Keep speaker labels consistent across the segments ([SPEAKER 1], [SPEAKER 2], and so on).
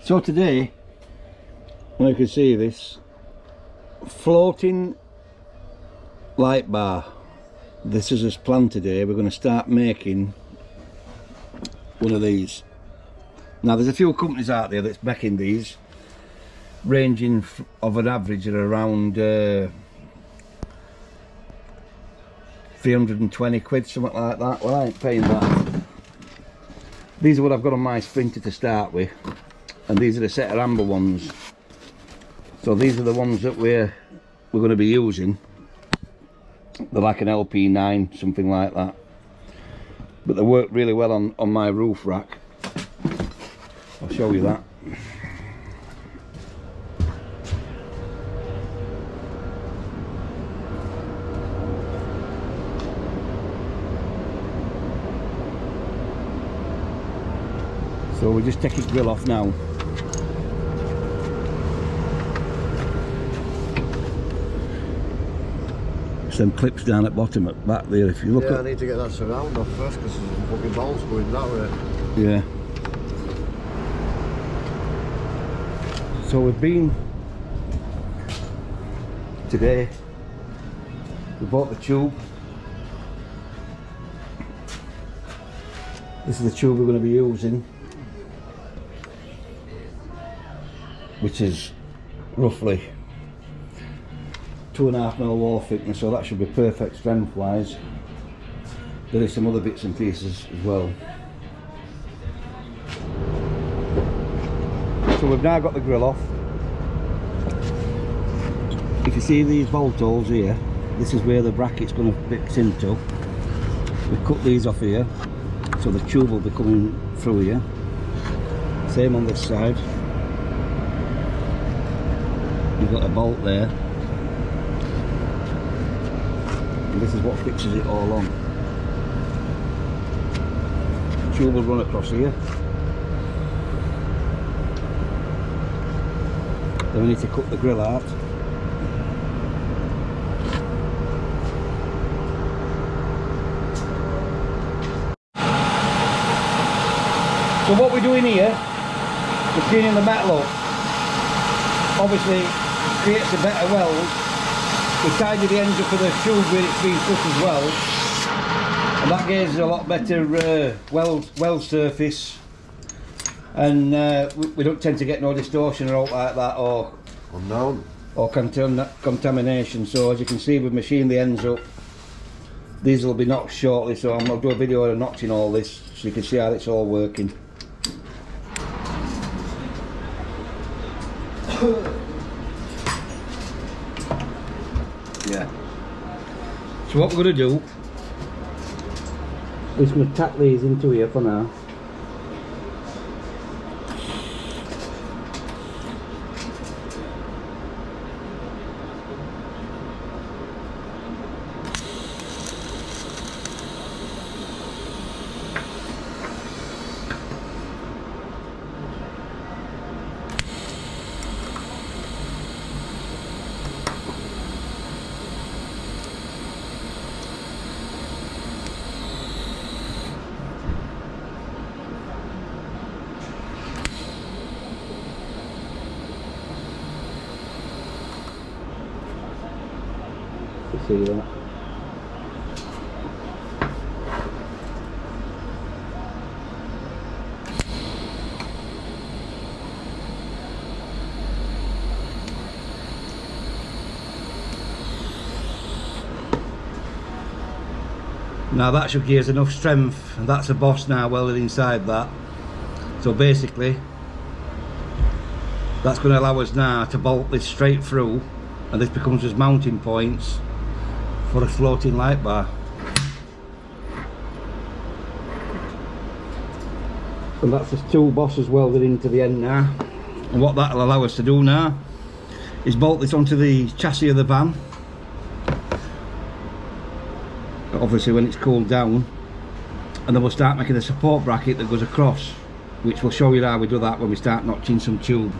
[SPEAKER 1] So today, when you can see this floating light bar, this is as planned today. We're going to start making one of these. Now there's a few companies out there that's making these, ranging of an average at around 320 quid, something like that. Well, I ain't paying that. These are what I've got on my Sprinter to start with, and these are the set of amber ones. So these are the ones that we're going to be using. They're like an LP9, something like that, but they work really well on my roof rack. I'll show you that. So we just take the grill off now. Some clips down at bottom at back there. If you look,
[SPEAKER 2] I need to get that surround off first because there's some fucking balls going that way.
[SPEAKER 1] Yeah. So we've been today. We bought the tube. This is the tube we're going to be using, which is roughly 2.5 mm wall thickness, so that should be perfect strength wise. There is some other bits and pieces as well. So we've now got the grill off. If you see these bolt holes here, this is where the bracket's going to fix into. We cut these off here, so the tube will be coming through here. Same on this side. You've got a bolt there. And this is what fixes it all on. The tube will run across here. Then we need to cut the grill out. So what we're doing here, we're cleaning the metal up. Obviously it creates a better weld. We tidy the ends up with the tube where it's been cut as well, and that gives a lot better weld surface, and we don't tend to get no distortion or out like that, or
[SPEAKER 2] unknown,
[SPEAKER 1] or contamination. So as you can see, we've machined the ends up. These will be notched shortly, so I'm going to do a video of notching all this so you can see how it's all working. Yeah. So what we're going to do is we're going to tack these into here for now. See that? Now that should give us enough strength, and that's a boss now welded inside that. So basically that's going to allow us now to bolt this straight through, and this becomes as mounting points for a floating light bar. And that's just two bosses welded into the end now. And what that'll allow us to do now is bolt this onto the chassis of the van. Obviously when it's cooled down, and then we'll start making a support bracket that goes across, which we'll show you how we do that when we start notching some tube.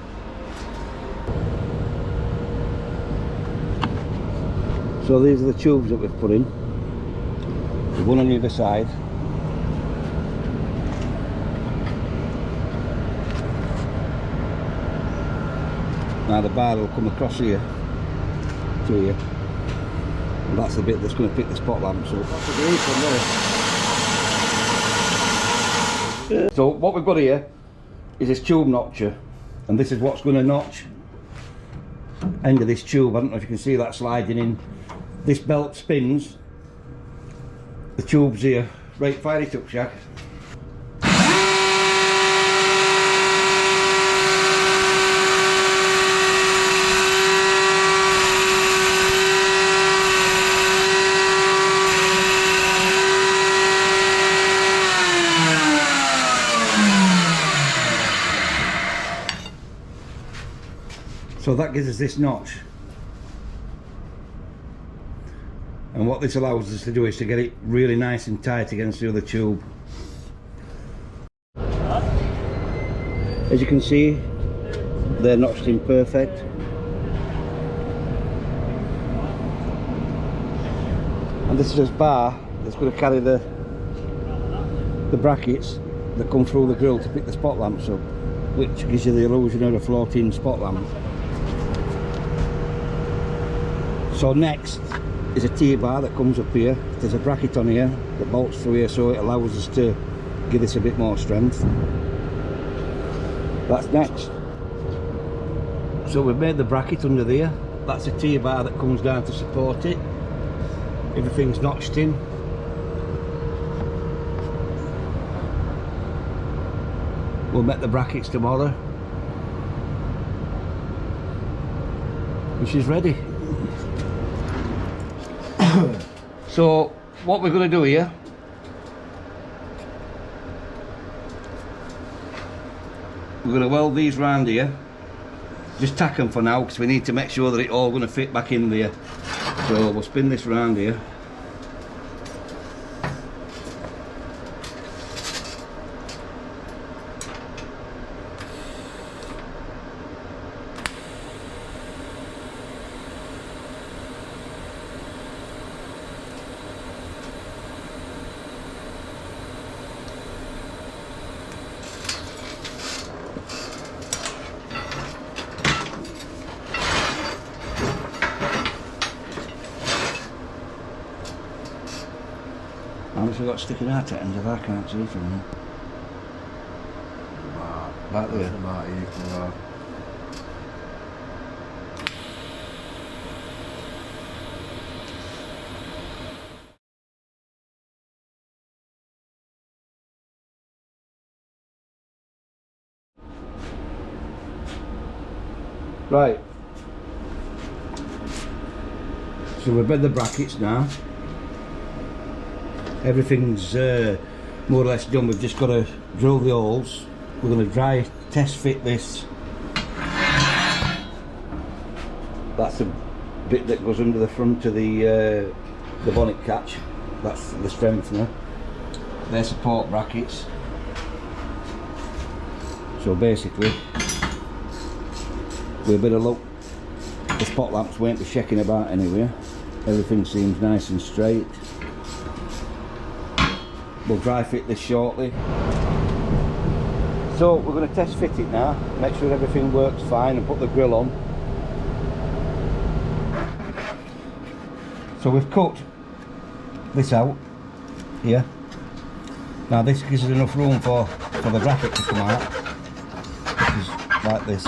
[SPEAKER 1] So these are the tubes that we've put in. There's one on either side. Now the bar will come across here to here, and that's the bit that's going to pick the spot lamps up.
[SPEAKER 2] That's a great one there.
[SPEAKER 1] So what we've got here is this tube notcher, and this is what's going to notch end of this tube. I don't know if you can see that sliding in. This belt spins, the tube's here. Right, fire it up, Shaq. So that gives us this notch, and what this allows us to do is to get it really nice and tight against the other tube. As you can see, they're notched in perfect. And this is this bar that's going to carry the brackets that come through the grill to pick the spot lamps up, which gives you the illusion of a floating spot lamp. So next is a T-bar that comes up here. There's a bracket on here that bolts through here, so it allows us to give this a bit more strength. That's next. So we've made the bracket under there. That's a T-bar that comes down to support it. Everything's notched in. We'll make the brackets tomorrow, which is ready. So what we're going to do here, we're going to weld these round here. Just tack them for now because we need to make sure that it's all going to fit back in there. So we'll spin this round here. How much have we got sticking out at ends of I can't see from here. Back there. Right. So we've bed the brackets now. Everything's more or less done. We've just got to drill the holes. We're going to dry test fit this. That's the bit that goes under the front of the bonnet catch. That's the strengthener. They're support brackets. So basically, with a bit of luck, the spot lamps won't be shaking about anywhere. Everything seems nice and straight. We'll dry fit this shortly. So we're going to test fit it now, make sure everything works fine, and put the grill on. So we've cut this out here. Now this gives us enough room for the bracket to come out, which is like this.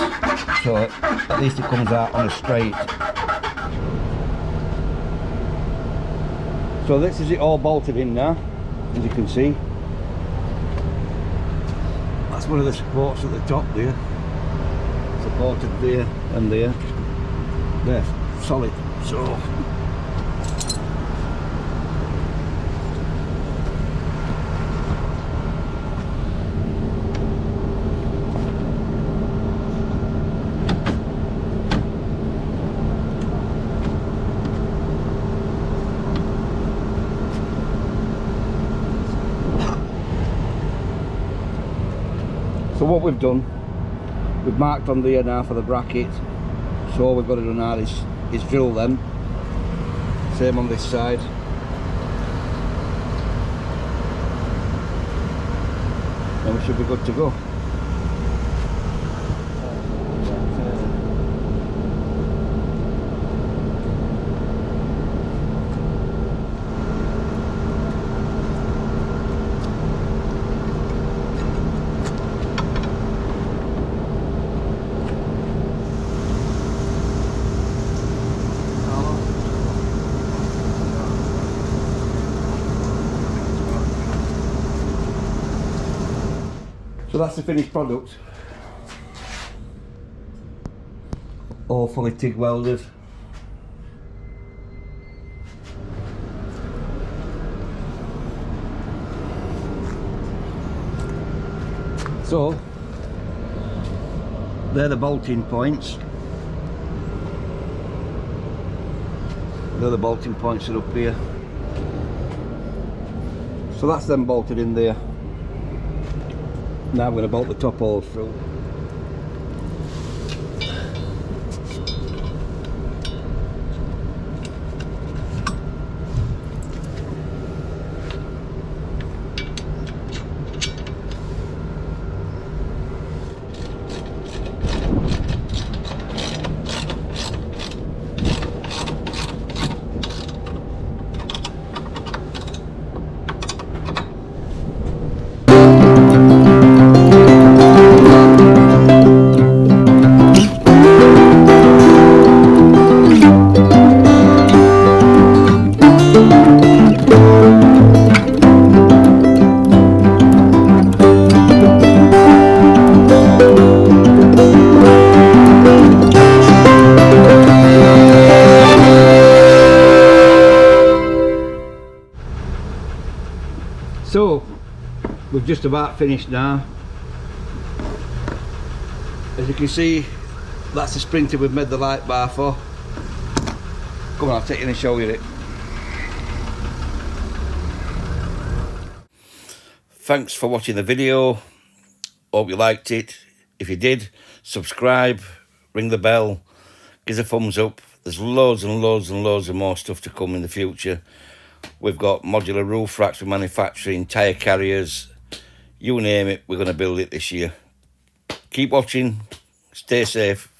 [SPEAKER 1] So at least it comes out on a straight. So this is it all bolted in now, as you can see. That's one of the supports at the top there, supported there and there. They're solid. So what we've done, we've marked on there now for the bracket. So all we've got to do now is drill them. Same on this side. And we should be good to go. that's the finished product. All fully TIG welded. So they're the bolting points. They're the bolting points that are up here. So that's them bolted in there. Now I'm going to bolt the top hole through. So we've just about finished now. As you can see, that's the sprinter we've made the light bar for. Come on, I'll take you and show you it. Thanks for watching the video. Hope you liked it. If you did, subscribe, ring the bell, give us a thumbs up. There's loads and loads and loads of more stuff to come in the future. We've got modular roof racks, we're manufacturing tyre carriers, you name it, we're going to build it this year. Keep watching, stay safe.